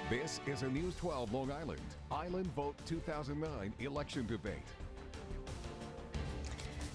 This is a News 12 Long Island Vote 2009 election debate.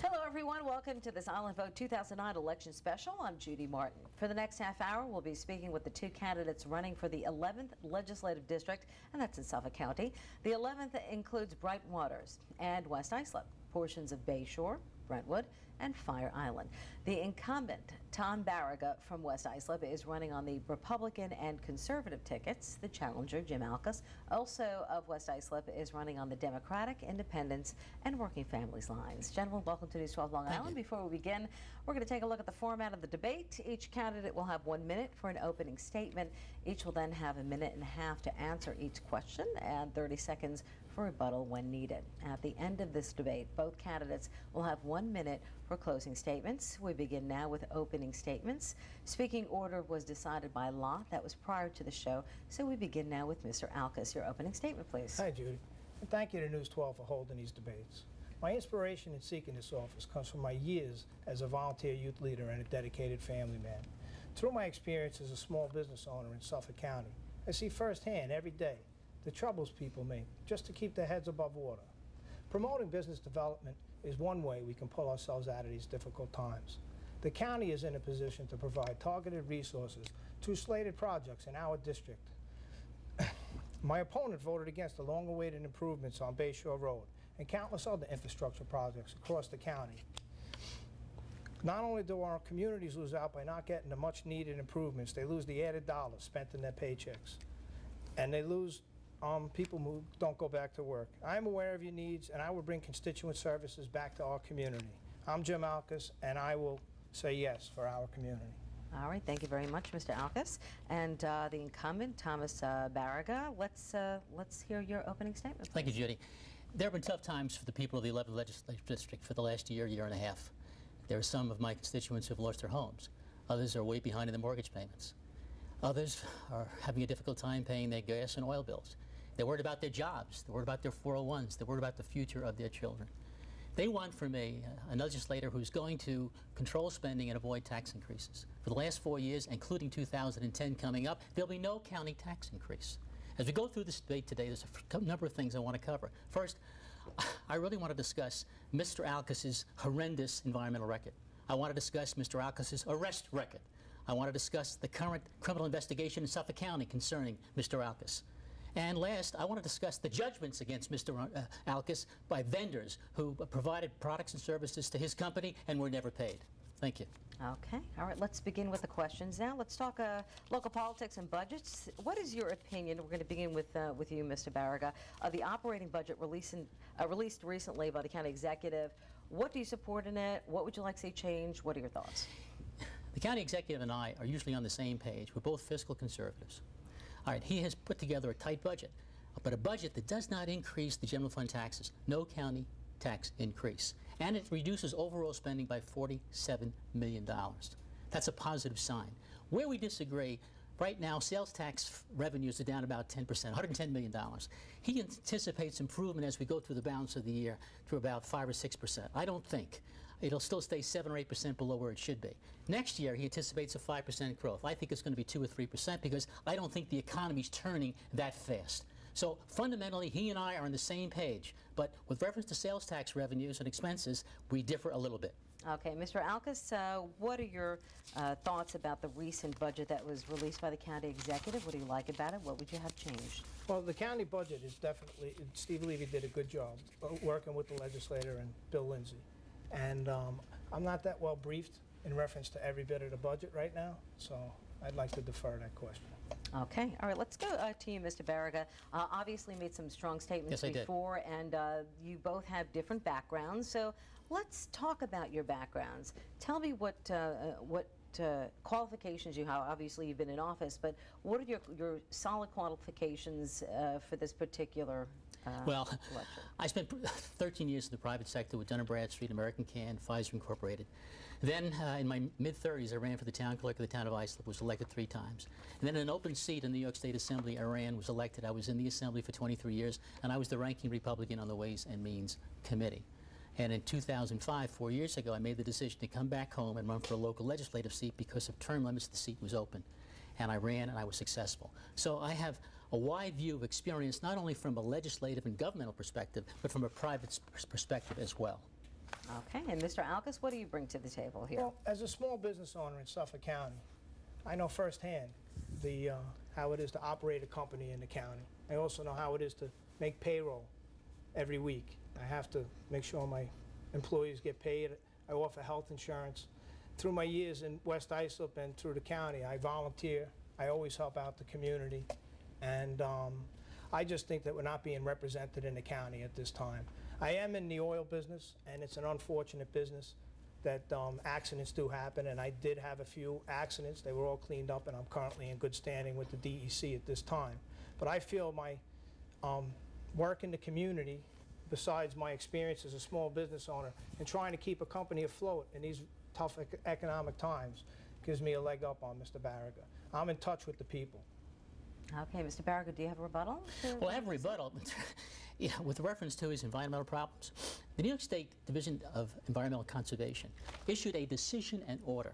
Hello everyone, welcome to this Island Vote 2009 election special. I'm Judy Martin. For the next half hour, we'll be speaking with the two candidates running for the 11th Legislative District, and that's in Suffolk County. The 11th includes Brighton Waters and West Islip, portions of Bayshore, Brentwood, and Fire Island. The incumbent, Tom Barraga from West Islip, is running on the Republican and Conservative tickets. The challenger, Jim Alcus, also of West Islip, is running on the Democratic, Independents, and Working Families lines. Gentlemen, welcome to News 12 Long Island. Before we begin, we're going to take a look at the format of the debate. Each candidate will have 1 minute for an opening statement. Each will then have a minute and a half to answer each question and 30 seconds for rebuttal when needed. At the end of this debate, both candidates will have 1 minute for closing statements. We begin now with opening statements. Speaking order was decided by lot. That was prior to the show. So we begin now with Mr. Alcus. Your opening statement, please. Hi, Judy. And thank you to News 12 for holding these debates. My inspiration in seeking this office comes from my years as a volunteer youth leader and a dedicated family man. Through my experience as a small business owner in Suffolk County, I see firsthand every day the troubles people make just to keep their heads above water. Promoting business development is one way we can pull ourselves out of these difficult times. The county is in a position to provide targeted resources to slated projects in our district. My opponent voted against the long-awaited improvements on Bayshore Road and countless other infrastructure projects across the county. Not only do our communities lose out by not getting the much-needed improvements, they lose the added dollars spent in their paychecks. And they lose people who don't go back to work. I'm aware of your needs, and I will bring constituent services back to our community. I'm Jim Alcus, and I will say yes for our community. All right, thank you very much, Mr. Alcus. And the incumbent, Thomas Barraga, let's hear your opening statement, please. Thank you, Judy. There have been tough times for the people of the 11th Legislative District for the last year and a half. There are some of my constituents who have lost their homes. Others are way behind in their mortgage payments. Others are having a difficult time paying their gas and oil bills. They're worried about their jobs. They're worried about their 401s. They're worried about the future of their children. They want from me a legislator who's going to control spending and avoid tax increases. For the last 4 years, including 2010 coming up, there'll be no county tax increase. As we go through this debate today, there's a number of things I want to cover. First, I really want to discuss Mr. Alcus's horrendous environmental record. I want to discuss Mr. Alcus's arrest record. I want to discuss the current criminal investigation in Suffolk County concerning Mr. Alcus. And last, I want to discuss the judgments against Mr. Alcus by vendors who provided products and services to his company and were never paid. Thank you. Okay. All right. Let's begin with the questions now. Let's talk local politics and budgets. What is your opinion? We're going to begin with you, Mr. Barraga. The operating budget released recently by the county executive. What do you support in it? What would you like to see change? What are your thoughts? The county executive and I are usually on the same page. We're both fiscal conservatives. All right, he has put together a tight budget, but a budget that does not increase the general fund taxes. No county tax increase. And it reduces overall spending by $47 million. That's a positive sign. Where we disagree, right now, sales tax revenues are down about 10%, $110 million. He anticipates improvement as we go through the balance of the year to about 5 or 6%. I don't think. It'll still stay 7 or 8% below where it should be. Next year, he anticipates a 5% growth. I think it's going to be 2 or 3% because I don't think the economy's turning that fast. So fundamentally, he and I are on the same page. But with reference to sales tax revenues and expenses, we differ a little bit. Okay, Mr. Alcus, what are your thoughts about the recent budget that was released by the county executive? What do you like about it? What would you have changed? Well, the county budget is definitely, Steve Levy did a good job working with the legislator and Bill Lindsay. And I'm not that well briefed in reference to every bit of the budget right now, so I'd like to defer that question. Okay. All right. Let's go to you, Mr. Barraga. Obviously made some strong statements before, and you both have different backgrounds. So let's talk about your backgrounds. Tell me what qualifications you have. Obviously, you've been in office, but what are your solid qualifications for this particular well, election? I spent 13 years in the private sector with Dun & Bradstreet, American Can, Pfizer Incorporated. Then, in my mid-30s, I ran for the town clerk of the town of Islip, was elected 3 times. And then an open seat in the New York State Assembly, I ran, was elected. I was in the Assembly for 23 years, and I was the ranking Republican on the Ways and Means Committee. And in 2005, 4 years ago, I made the decision to come back home and run for a local legislative seat because of term limits. The seat was open. And I ran, and I was successful. So I have a wide view of experience, not only from a legislative and governmental perspective, but from a private perspective as well. Okay, and Mr. Alkus, what do you bring to the table here? Well, as a small business owner in Suffolk County, I know firsthand how it is to operate a company in the county. I also know how it is to make payroll every week. I have to make sure my employees get paid. I offer health insurance. Through my years in West Islip and through the county, I volunteer. I always help out the community. And I just think that we're not being represented in the county at this time. I am in the oil business, and it's an unfortunate business that accidents do happen, and I did have a few accidents. They were all cleaned up, and I'm currently in good standing with the DEC at this time. But I feel my work in the community, besides my experience as a small business owner and trying to keep a company afloat in these tough economic times, gives me a leg up on Mr. Barraga. I'm in touch with the people. Okay, Mr. Barraga, do you have a rebuttal? Well, I have a rebuttal. Yeah, with reference to his environmental problems, the New York State Division of Environmental Conservation issued a decision and order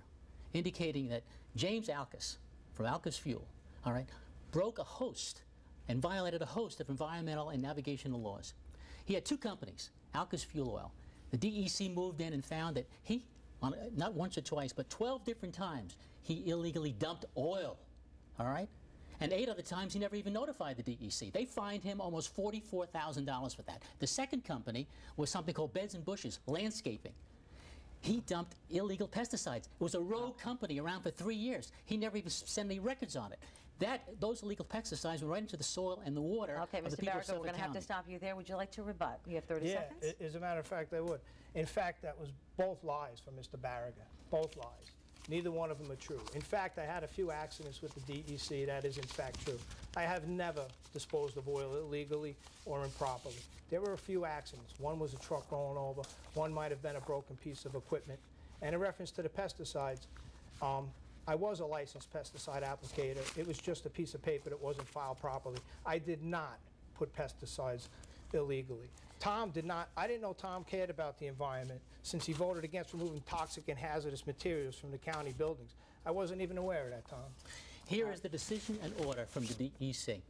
indicating that James Alkus from Alkus Fuel, all right, broke a host and violated a host of environmental and navigational laws. He had two companies, Alkus Fuel Oil. The DEC moved in and found that he, not once or twice, but 12 different times, he illegally dumped oil, all right? And 8 other times he never even notified the DEC. They fined him almost $44,000 for that. The second company was something called Beds and Bushes, landscaping. He dumped illegal pesticides. It was a rogue company around for 3 years. He never even sent any records on it. Those illegal pesticides went right into the soil and the water okay, of the Mr. people of Barraga, Suffolk we're going to have to stop you there. Would you like to rebut? You have 30 seconds. Yeah, as a matter of fact, I would. In fact, that was both lies from Mr. Barraga. Both lies. Neither one of them are true. In fact, I had a few accidents with the DEC. That is, in fact, true. I have never disposed of oil illegally or improperly. There were a few accidents. One was a truck rolling over. One might have been a broken piece of equipment. And in reference to the pesticides, I was a licensed pesticide applicator. It was just a piece of paper that wasn't filed properly. I did not put pesticides illegally. Tom did not. I didn't know Tom cared about the environment since he voted against removing toxic and hazardous materials from the county buildings. I wasn't even aware of that, Tom. Here is the decision and order from the DEC.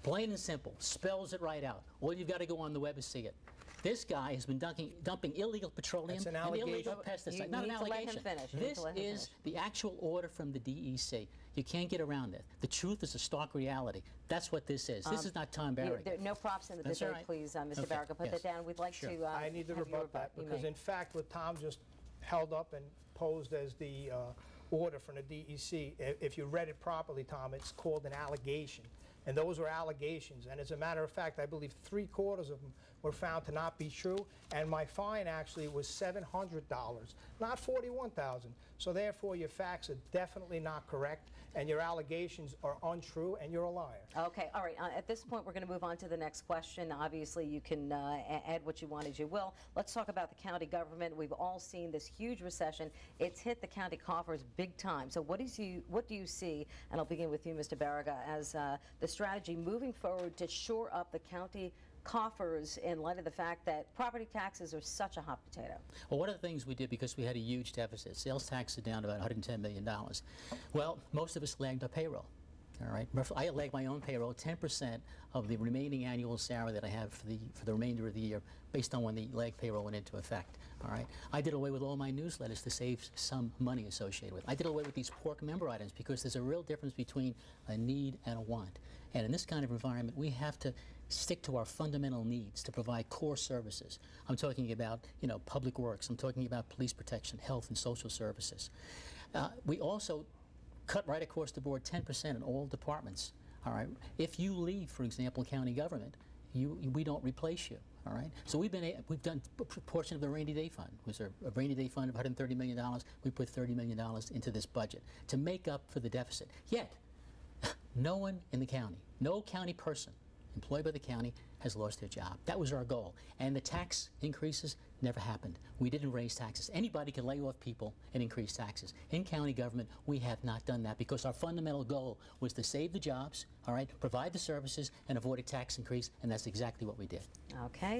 Plain and simple, spells it right out. All you've got to go on the web and see it. This guy has been dumping illegal petroleum and illegal pesticides. Not an allegation. This is the actual order from the DEC. You can't get around it. The truth is a stark reality. That's what this is. This is not Tom Barraga. No props in the debate, right. Please, Mr. Barraga. Put that down. We'd like to I need to rebut that because, in fact, what Tom just held up and posed as the order from the DEC, if you read it properly, Tom, it's called an allegation. And those were allegations. And as a matter of fact, I believe 3/4 of them were found to not be true. And my fine actually was $700, not $41,000. So therefore, your facts are definitely not correct, and your allegations are untrue, and you're a liar. Okay, all right. At this point, we're going to move on to the next question. Obviously, you can add what you want as you will. Let's talk about the county government. We've all seen this huge recession. It's hit the county coffers big time. So what do you see, and I'll begin with you, Mr. Barraga, as the strategy moving forward to shore up the county coffers in light of the fact that property taxes are such a hot potato? Well, one of the things we did, because we had a huge deficit, sales tax are down about $110 million. Well, most of us lagged our payroll. All right, I lag my own payroll 10% of the remaining annual salary that I have for the remainder of the year, based on when the lag payroll went into effect. All right, I did away with all my newsletters to save some money associated with it. I did away with these pork member items because there's a real difference between a need and a want. And in this kind of environment, we have to stick to our fundamental needs to provide core services. I'm talking about, public works. I'm talking about police protection, health and social services. We also cut right across the board 10% in all departments. All right. If you leave, for example, county government, we don't replace you. All right. So we've done a portion of the rainy day fund. It was a rainy day fund of $130 million. We put $30 million into this budget to make up for the deficit. Yet, no one in the county, no county person employed by the county has lost their job. That was our goal. And the tax increases never happened. We didn't raise taxes. Anybody can lay off people and increase taxes. In county government, we have not done that because our fundamental goal was to save the jobs, all right, provide the services, and avoid a tax increase, and that's exactly what we did. Okay.